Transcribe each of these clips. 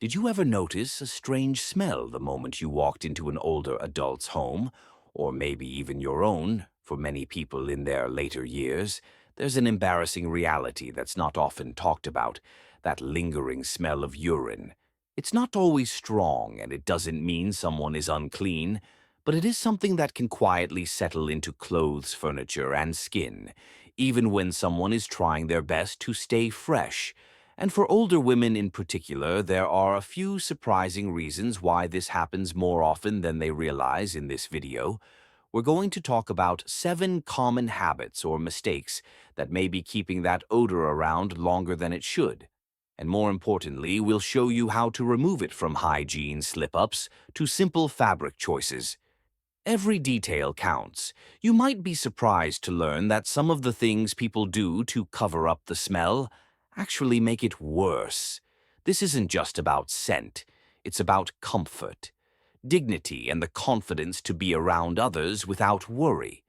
Did you ever notice a strange smell the moment you walked into an older adult's home, or maybe even your own? For many people in their later years, there's an embarrassing reality that's not often talked about, that lingering smell of urine. It's not always strong, and it doesn't mean someone is unclean, but it is something that can quietly settle into clothes, furniture, and skin, even when someone is trying their best to stay fresh. And for older women in particular, there are a few surprising reasons why this happens more often than they realize in this video. We're going to talk about 7 common habits or mistakes that may be keeping that odor around longer than it should. And more importantly, we'll show you how to remove it, from hygiene slip-ups to simple fabric choices. Every detail counts. You might be surprised to learn that some of the things people do to cover up the smell actually make it worse. This isn't just about scent, it's about comfort, dignity, and the confidence to be around others without worry.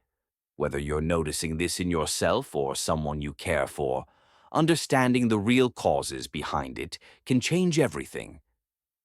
Whether you're noticing this in yourself or someone you care for, understanding the real causes behind it can change everything.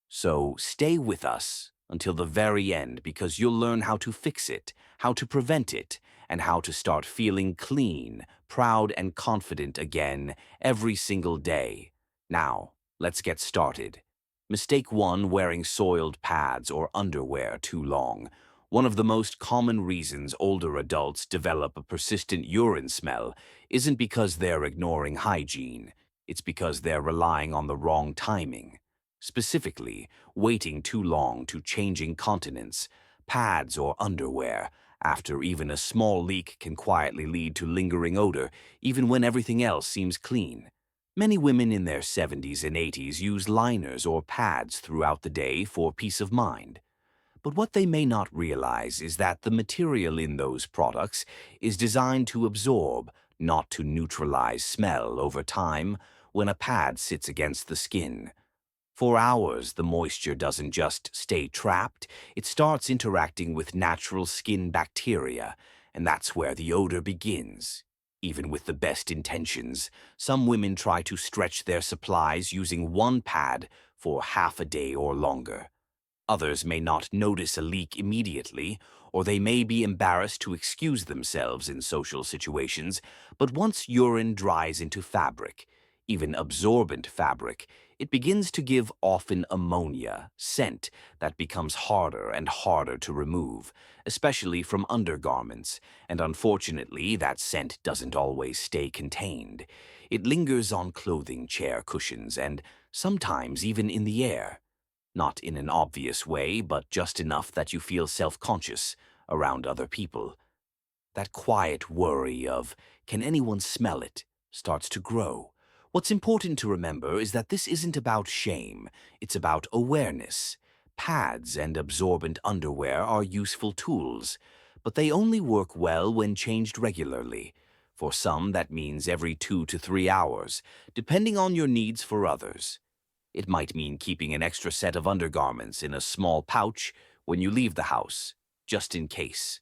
So stay with us until the very end, because you'll learn how to fix it, how to prevent it, and how to start feeling clean, proud, and confident again every single day. Now, let's get started. Mistake 1: wearing soiled pads or underwear too long. One of the most common reasons older adults develop a persistent urine smell isn't because they're ignoring hygiene. It's because they're relying on the wrong timing. Specifically, waiting too long to changing continents, pads, or underwear after even a small leak can quietly lead to lingering odor, even when everything else seems clean. Many women in their 70s and 80s use liners or pads throughout the day for peace of mind. But what they may not realize is that the material in those products is designed to absorb, not to neutralize smell over time when a pad sits against the skin. For hours, the moisture doesn't just stay trapped, it starts interacting with natural skin bacteria, and that's where the odor begins. Even with the best intentions, some women try to stretch their supplies using one pad for half a day or longer. Others may not notice a leak immediately, or they may be embarrassed to excuse themselves in social situations, but once urine dries into fabric, even absorbent fabric, it begins to give often ammonia, scent that becomes harder and harder to remove, especially from undergarments, and unfortunately that scent doesn't always stay contained. It lingers on clothing, chair cushions, and sometimes even in the air. Not in an obvious way, but just enough that you feel self-conscious around other people. That quiet worry of, can anyone smell it, starts to grow. What's important to remember is that this isn't about shame, it's about awareness. Pads and absorbent underwear are useful tools, but they only work well when changed regularly. For some, that means every 2 to 3 hours, depending on your needs. For others, it might mean keeping an extra set of undergarments in a small pouch when you leave the house, just in case.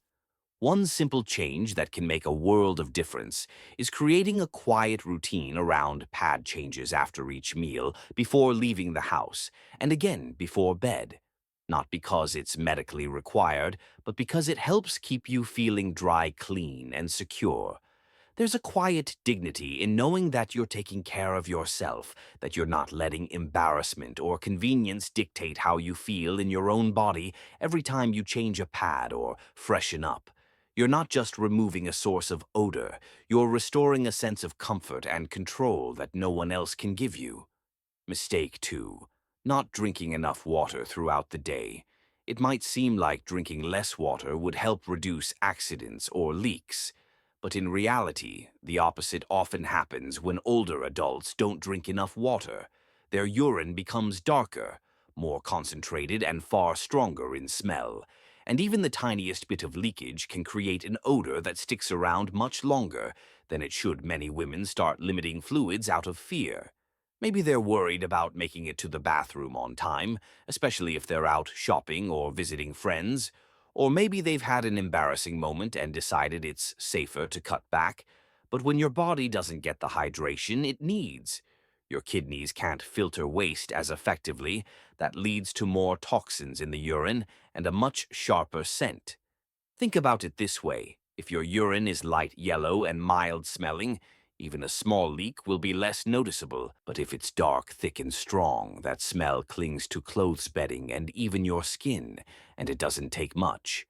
One simple change that can make a world of difference is creating a quiet routine around pad changes after each meal, before leaving the house, and again before bed. Not because it's medically required, but because it helps keep you feeling dry, clean, and secure. There's a quiet dignity in knowing that you're taking care of yourself, that you're not letting embarrassment or convenience dictate how you feel in your own body every time you change a pad or freshen up. You're not just removing a source of odor, you're restoring a sense of comfort and control that no one else can give you. Mistake 2: not drinking enough water throughout the day. It might seem like drinking less water would help reduce accidents or leaks. But in reality, the opposite often happens when older adults don't drink enough water. Their urine becomes darker, more concentrated, and far stronger in smell. And even the tiniest bit of leakage can create an odor that sticks around much longer than it should. Many women start limiting fluids out of fear. Maybe they're worried about making it to the bathroom on time, especially if they're out shopping or visiting friends. Or maybe they've had an embarrassing moment and decided it's safer to cut back. But when your body doesn't get the hydration it needs, Your kidneys can't filter waste as effectively. That leads to more toxins in the urine and a much sharper scent. Think about it this way. If your urine is light yellow and mild smelling, even a small leak will be less noticeable. But if it's dark, thick, and strong, that smell clings to clothes bedding and even your skin, and it doesn't take much.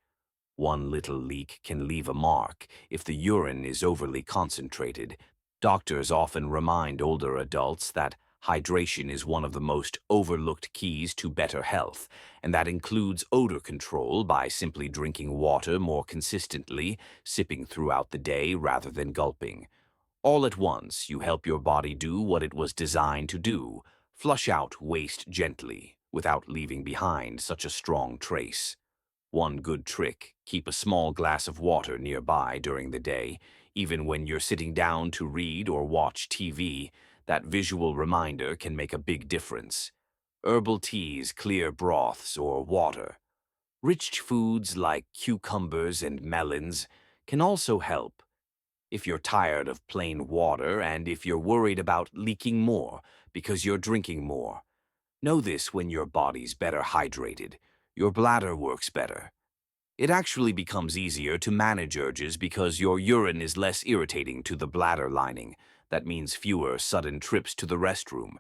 One little leak can leave a mark if the urine is overly concentrated. Doctors often remind older adults that hydration is one of the most overlooked keys to better health, and that includes odor control by simply drinking water more consistently, sipping throughout the day rather than gulping. All at once, you help your body do what it was designed to do: flush out waste gently, without leaving behind such a strong trace. One good trick: keep a small glass of water nearby during the day, even when you're sitting down to read or watch TV. That visual reminder can make a big difference. Herbal teas, clear broths, or water. Rich foods like cucumbers and melons can also help. If you're tired of plain water and if you're worried about leaking more because you're drinking more, know this: when your body's better hydrated, your bladder works better. It actually becomes easier to manage urges because your urine is less irritating to the bladder lining. That means fewer sudden trips to the restroom.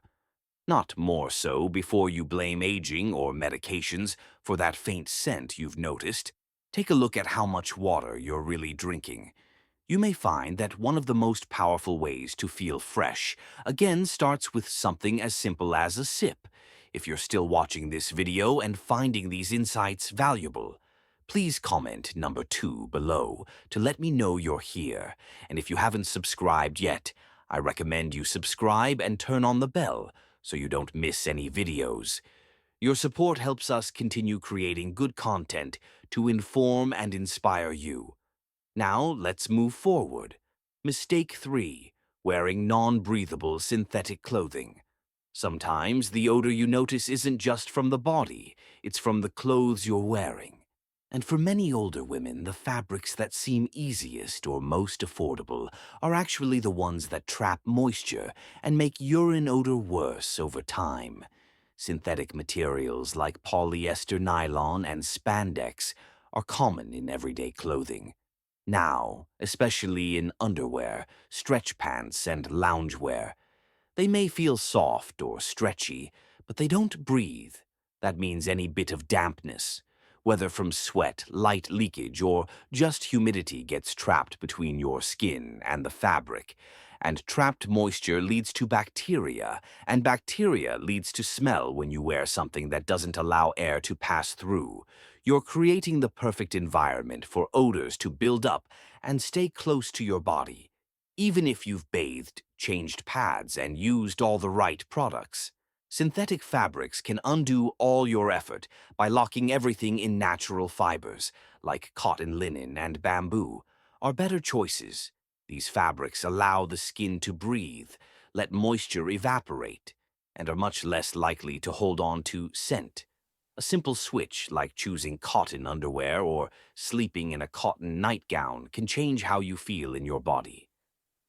Not more so before you blame aging or medications for that faint scent you've noticed. Take a look at how much water you're really drinking. You may find that one of the most powerful ways to feel fresh, again, starts with something as simple as a sip. If you're still watching this video and finding these insights valuable, please comment number 2 below to let me know you're here. And if you haven't subscribed yet, I recommend you subscribe and turn on the bell so you don't miss any videos. Your support helps us continue creating good content to inform and inspire you. Now, let's move forward. Mistake 3: wearing non-breathable synthetic clothing. Sometimes the odor you notice isn't just from the body, it's from the clothes you're wearing. And for many older women, the fabrics that seem easiest or most affordable are actually the ones that trap moisture and make urine odor worse over time. Synthetic materials like polyester nylon and spandex are common in everyday clothing. Now, especially in underwear, stretch pants, and loungewear. They may feel soft or stretchy, but they don't breathe. That means any bit of dampness, whether from sweat, light leakage, or just humidity, gets trapped between your skin and the fabric. And trapped moisture leads to bacteria, and bacteria leads to smell when you wear something that doesn't allow air to pass through. You're creating the perfect environment for odors to build up and stay close to your body, even if you've bathed, changed pads, and used all the right products. Synthetic fabrics can undo all your effort by locking everything in natural fibers, like cotton, linen, and bamboo, are better choices. These fabrics allow the skin to breathe, let moisture evaporate, and are much less likely to hold on to scent. A simple switch, like choosing cotton underwear or sleeping in a cotton nightgown, can change how you feel in your body.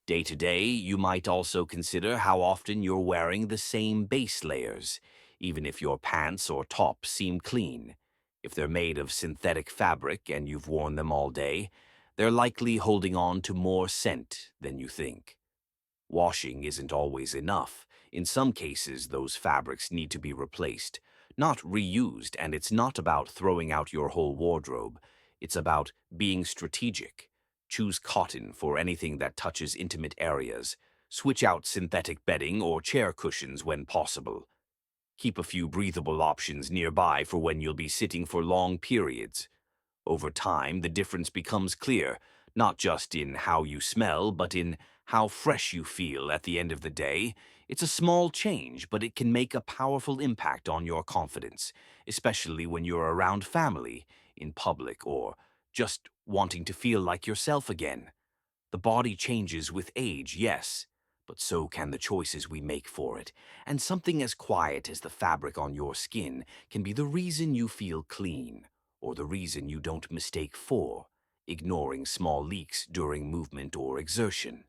Day to day, you might also consider how often you're wearing the same base layers, even if your pants or tops seem clean. If they're made of synthetic fabric and you've worn them all day, they're likely holding on to more scent than you think. Washing isn't always enough. In some cases, those fabrics need to be replaced, not reused, and it's not about throwing out your whole wardrobe. It's about being strategic. Choose cotton for anything that touches intimate areas. Switch out synthetic bedding or chair cushions when possible. Keep a few breathable options nearby for when you'll be sitting for long periods. Over time, the difference becomes clear, not just in how you smell, but in how fresh you feel at the end of the day. It's a small change, but it can make a powerful impact on your confidence, especially when you're around family, in public, or just wanting to feel like yourself again. The body changes with age, yes, but so can the choices we make for it. And something as quiet as the fabric on your skin can be the reason you feel clean, or the reason you don't mistake for ignoring small leaks during movement or exertion.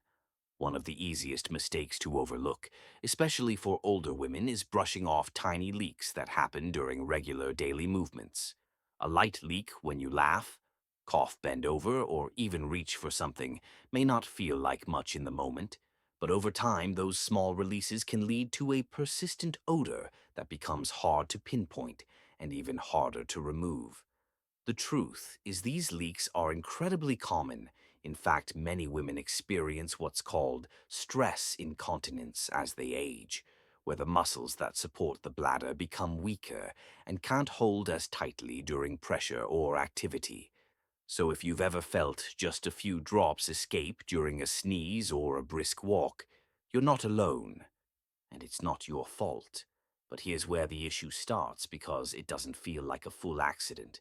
One of the easiest mistakes to overlook, especially for older women, is brushing off tiny leaks that happen during regular daily movements. A light leak when you laugh, cough, bend over, or even reach for something may not feel like much in the moment, but over time those small releases can lead to a persistent odor that becomes hard to pinpoint and even harder to remove. The truth is these leaks are incredibly common. In fact, many women experience what's called stress incontinence as they age, where the muscles that support the bladder become weaker and can't hold as tightly during pressure or activity. So if you've ever felt just a few drops escape during a sneeze or a brisk walk, you're not alone, and it's not your fault. But here's where the issue starts because it doesn't feel like a full accident.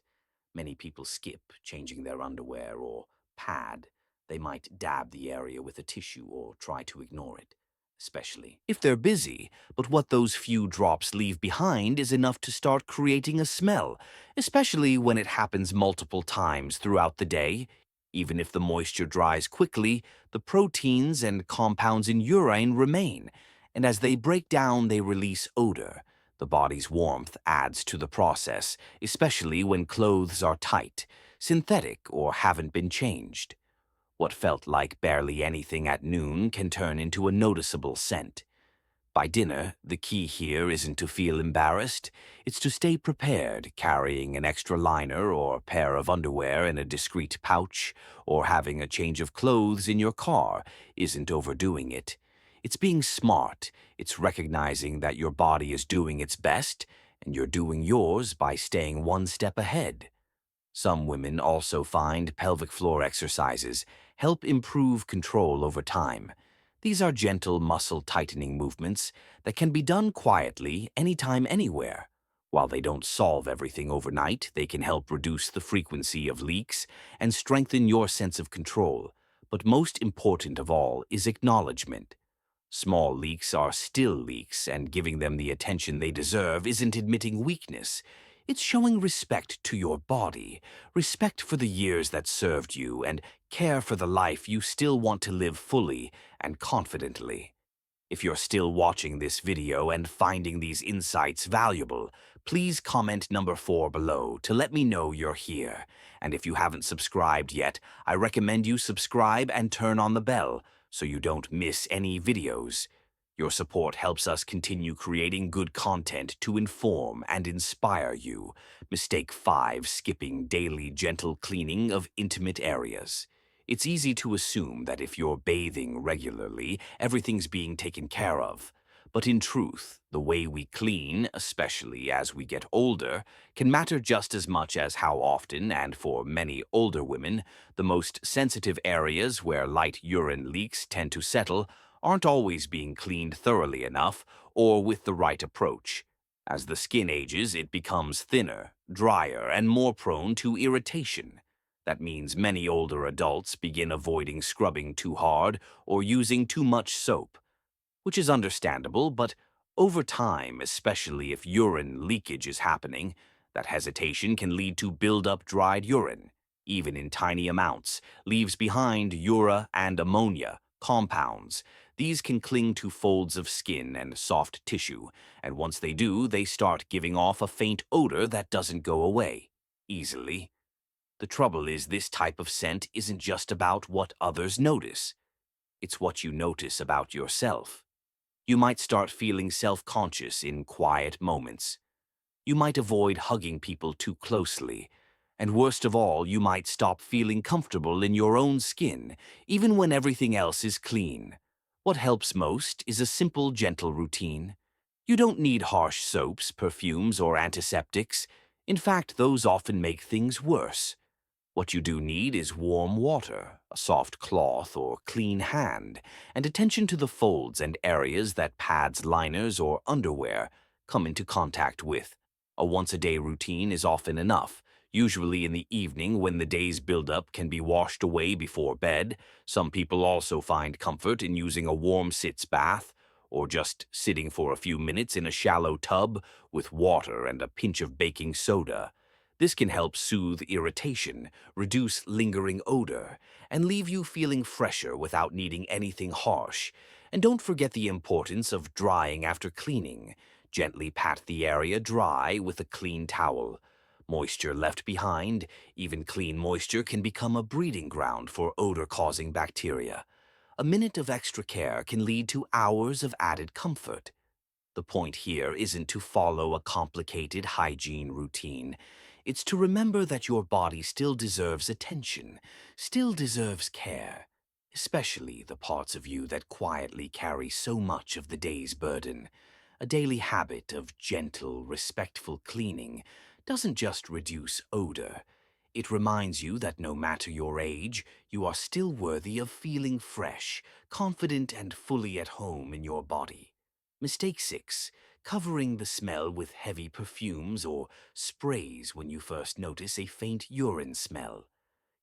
Many people skip changing their underwear or pad. They might dab the area with a tissue or try to ignore it, especially if they're busy. But what those few drops leave behind is enough to start creating a smell, especially when it happens multiple times throughout the day. Even if the moisture dries quickly, the proteins and compounds in urine remain, and as they break down, they release odor. The body's warmth adds to the process, especially when clothes are tight, synthetic, or haven't been changed. What felt like barely anything at noon can turn into a noticeable scent. By dinner, the key here isn't to feel embarrassed, it's to stay prepared, carrying an extra liner or pair of underwear in a discreet pouch, or having a change of clothes in your car isn't overdoing it. It's being smart, it's recognizing that your body is doing its best, and you're doing yours by staying one step ahead. Some women also find pelvic floor exercises help improve control over time. These are gentle muscle tightening movements that can be done quietly anytime, anywhere. While they don't solve everything overnight, they can help reduce the frequency of leaks and strengthen your sense of control. But most important of all is acknowledgement. Small leaks are still leaks, and giving them the attention they deserve isn't admitting weakness. It's showing respect to your body, respect for the years that served you, and care for the life you still want to live fully and confidently. If you're still watching this video and finding these insights valuable, please comment number 4 below to let me know you're here. And if you haven't subscribed yet, I recommend you subscribe and turn on the bell so you don't miss any videos. Your support helps us continue creating good content to inform and inspire you. Mistake 5: skipping daily gentle cleaning of intimate areas. It's easy to assume that if you're bathing regularly, everything's being taken care of. But in truth, the way we clean, especially as we get older, can matter just as much as how often, and for many older women, the most sensitive areas where light urine leaks tend to settle aren't always being cleaned thoroughly enough or with the right approach. As the skin ages, it becomes thinner, drier, and more prone to irritation. That means many older adults begin avoiding scrubbing too hard or using too much soap, which is understandable, but over time, especially if urine leakage is happening, that hesitation can lead to build-up dried urine. Even in tiny amounts, leaves behind urea and ammonia compounds. These can cling to folds of skin and soft tissue, and once they do, they start giving off a faint odor that doesn't go away easily. The trouble is this type of scent isn't just about what others notice. It's what you notice about yourself. You might start feeling self-conscious in quiet moments. You might avoid hugging people too closely. And worst of all, you might stop feeling comfortable in your own skin, even when everything else is clean. What helps most is a simple, gentle routine. You don't need harsh soaps, perfumes, or antiseptics. In fact, those often make things worse. What you do need is warm water, a soft cloth or clean hand, and attention to the folds and areas that pads, liners, or underwear come into contact with. A once-a-day routine is often enough, usually in the evening when the day's buildup can be washed away before bed. Some people also find comfort in using a warm sitz bath, or just sitting for a few minutes in a shallow tub with water and a pinch of baking soda. This can help soothe irritation, reduce lingering odor, and leave you feeling fresher without needing anything harsh. And don't forget the importance of drying after cleaning. Gently pat the area dry with a clean towel. Moisture left behind, even clean moisture, can become a breeding ground for odor-causing bacteria. A minute of extra care can lead to hours of added comfort. The point here isn't to follow a complicated hygiene routine. It's to remember that your body still deserves attention, still deserves care, especially the parts of you that quietly carry so much of the day's burden. A daily habit of gentle, respectful cleaning doesn't just reduce odor. It reminds you that no matter your age, you are still worthy of feeling fresh, confident, and fully at home in your body. Mistake 6. Covering the smell with heavy perfumes or sprays when you first notice a faint urine smell.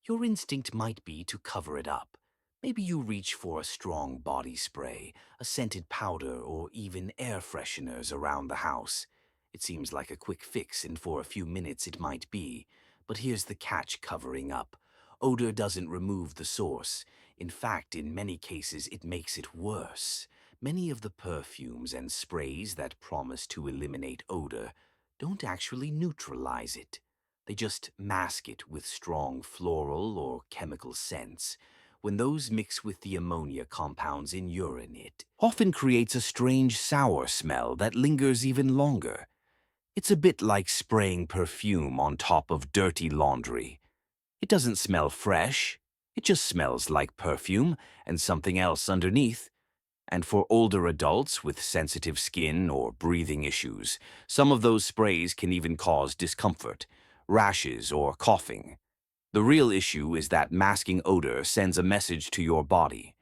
Your instinct might be to cover it up. Maybe you reach for a strong body spray, a scented powder, or even air fresheners around the house. It seems like a quick fix, and for a few minutes it might be. But here's the catch: covering up. Odor doesn't remove the source. In fact, in many cases, it makes it worse. Many of the perfumes and sprays that promise to eliminate odor don't actually neutralize it. They just mask it with strong floral or chemical scents. When those mix with the ammonia compounds in urine, it often creates a strange sour smell that lingers even longer. It's a bit like spraying perfume on top of dirty laundry. It doesn't smell fresh. It just smells like perfume and something else underneath. And for older adults with sensitive skin or breathing issues, some of those sprays can even cause discomfort, rashes, or coughing. The real issue is that masking odor sends a message to your body.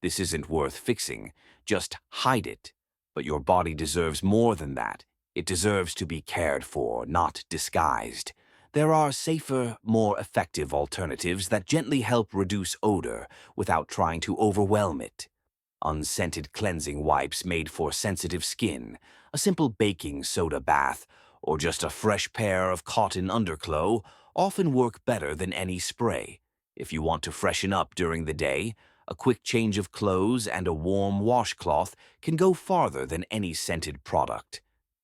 This isn't worth fixing. Just hide it. But your body deserves more than that. It deserves to be cared for, not disguised. There are safer, more effective alternatives that gently help reduce odor without trying to overwhelm it. Unscented cleansing wipes made for sensitive skin, a simple baking soda bath, or just a fresh pair of cotton underclothes often work better than any spray. If you want to freshen up during the day, a quick change of clothes and a warm washcloth can go farther than any scented product.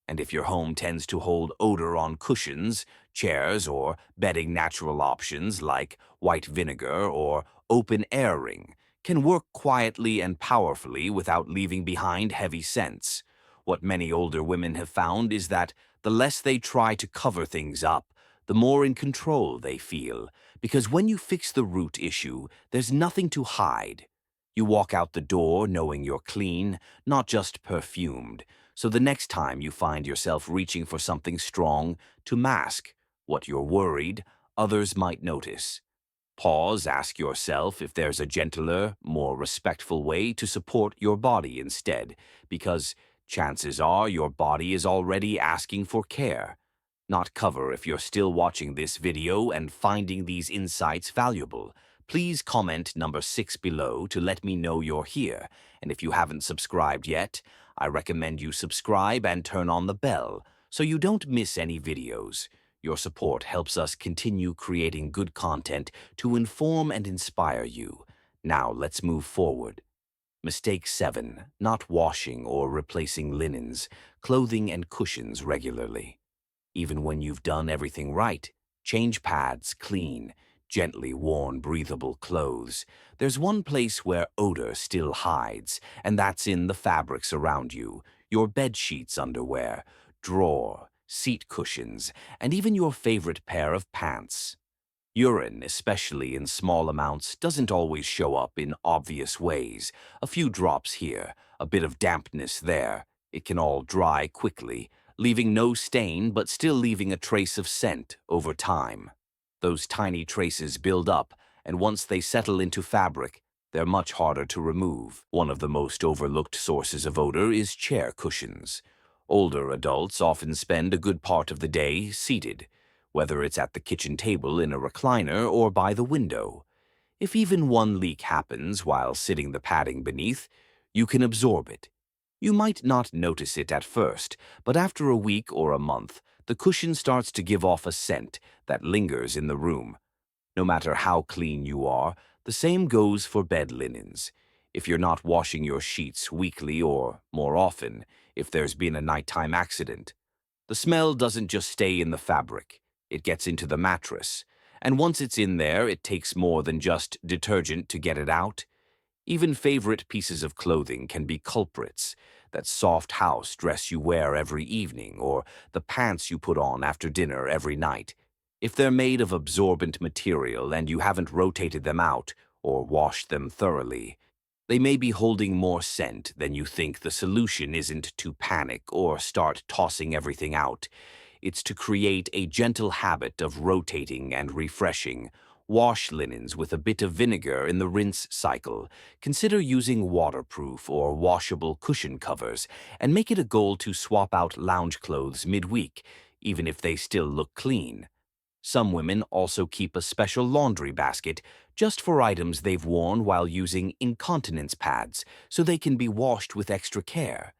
And if your home tends to hold odor on cushions, chairs, or bedding, natural options like white vinegar or open air ring can work quietly and powerfully without leaving behind heavy scents. What many older women have found is that the less they try to cover things up, the more in control they feel, because when you fix the root issue, there's nothing to hide. You walk out the door knowing you're clean, not just perfumed, so the next time you find yourself reaching for something strong to mask what you're worried others might notice, pause, ask yourself if there's a gentler, more respectful way to support your body instead, because chances are your body is already asking for care, not cover. If you're still watching this video and finding these insights valuable, please comment number 6 below to let me know you're here. And if you haven't subscribed yet, I recommend you subscribe and turn on the bell so you don't miss any videos. Your support helps us continue creating good content to inform and inspire you. Now let's move forward. Mistake 7. Not washing or replacing linens, clothing, and cushions regularly. Even when you've done everything right, change pads, clean, gently worn, breathable clothes, there's one place where odor still hides, and that's in the fabrics around you, your bed sheets, underwear, drawer, seat cushions, and even your favorite pair of pants. Urine, especially in small amounts, doesn't always show up in obvious ways. A few drops here, a bit of dampness there. It can all dry quickly, leaving no stain but still leaving a trace of scent over time. Those tiny traces build up, and once they settle into fabric, they're much harder to remove. One of the most overlooked sources of odor is chair cushions. Older adults often spend a good part of the day seated, whether it's at the kitchen table in a recliner or by the window. If even one leak happens while sitting the padding beneath, you can absorb it. You might not notice it at first, but after a week or a month, the cushion starts to give off a scent that lingers in the room. No matter how clean you are, the same goes for bed linens. If you're not washing your sheets weekly or more often, if there's been a nighttime accident, the smell doesn't just stay in the fabric, it gets into the mattress. And once it's in there, it takes more than just detergent to get it out. Even favorite pieces of clothing can be culprits. That soft house dress you wear every evening, or the pants you put on after dinner every night. If they're made of absorbent material and you haven't rotated them out or washed them thoroughly, they may be holding more scent than you think. The solution isn't to panic or start tossing everything out. It's to create a gentle habit of rotating and refreshing. Wash linens with a bit of vinegar in the rinse cycle. Consider using waterproof or washable cushion covers, and make it a goal to swap out lounge clothes midweek, even if they still look clean. Some women also keep a special laundry basket just for items they've worn while using incontinence pads, so they can be washed with extra care.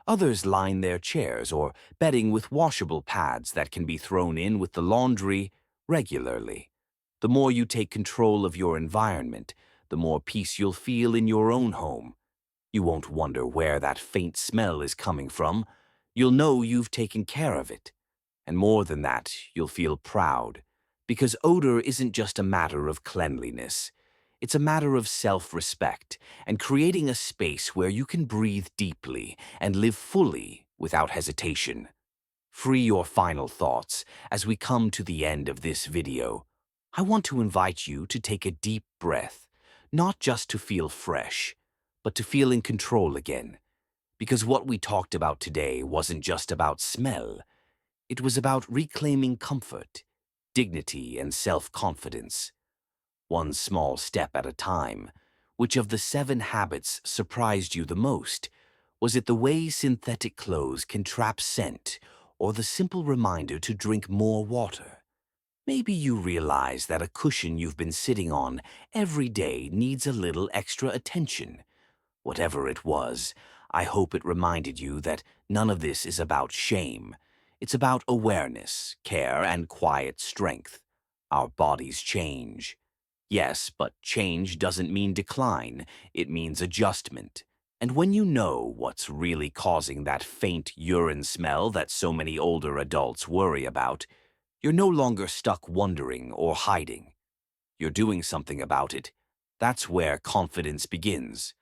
Others line their chairs or bedding with washable pads that can be thrown in with the laundry regularly. The more you take control of your environment, the more peace you'll feel in your own home. You won't wonder where that faint smell is coming from. You'll know you've taken care of it. And more than that, you'll feel proud, because odor isn't just a matter of cleanliness. It's a matter of self-respect and creating a space where you can breathe deeply and live fully without hesitation. Free your final thoughts as we come to the end of this video. I want to invite you to take a deep breath, not just to feel fresh, but to feel in control again. Because what we talked about today wasn't just about smell. It was about reclaiming comfort, dignity, and self-confidence. One small step at a time. Which of the 7 habits surprised you the most? Was it the way synthetic clothes can trap scent, or the simple reminder to drink more water? Maybe you realize that a cushion you've been sitting on every day needs a little extra attention. Whatever it was, I hope it reminded you that none of this is about shame. It's about awareness, care, and quiet strength. Our bodies change. Yes, but change doesn't mean decline. It means adjustment. And when you know what's really causing that faint urine smell that so many older adults worry about, you're no longer stuck wondering or hiding. You're doing something about it. That's where confidence begins.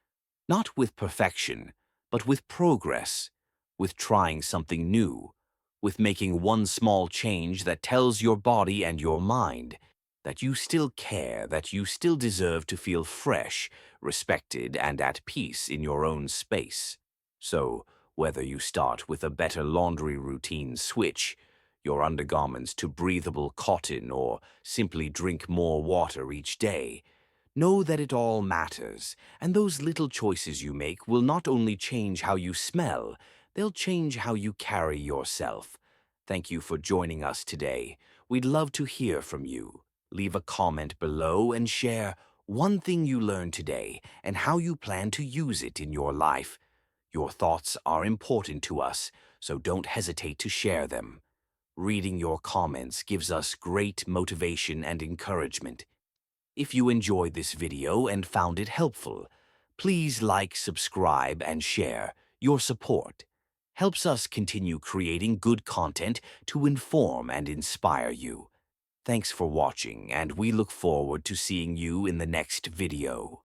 Not with perfection, but with progress, with trying something new, with making one small change that tells your body and your mind that you still care, that you still deserve to feel fresh, respected, and at peace in your own space. So, whether you start with a better laundry routine, switch your undergarments to breathable cotton, or simply drink more water each day, know that it all matters, and those little choices you make will not only change how you smell, they'll change how you carry yourself. Thank you for joining us today. We'd love to hear from you. Leave a comment below and share one thing you learned today and how you plan to use it in your life. Your thoughts are important to us, so don't hesitate to share them. Reading your comments gives us great motivation and encouragement. If you enjoyed this video and found it helpful, please like, subscribe, and share. Your support helps us continue creating good content to inform and inspire you. Thanks for watching, and we look forward to seeing you in the next video.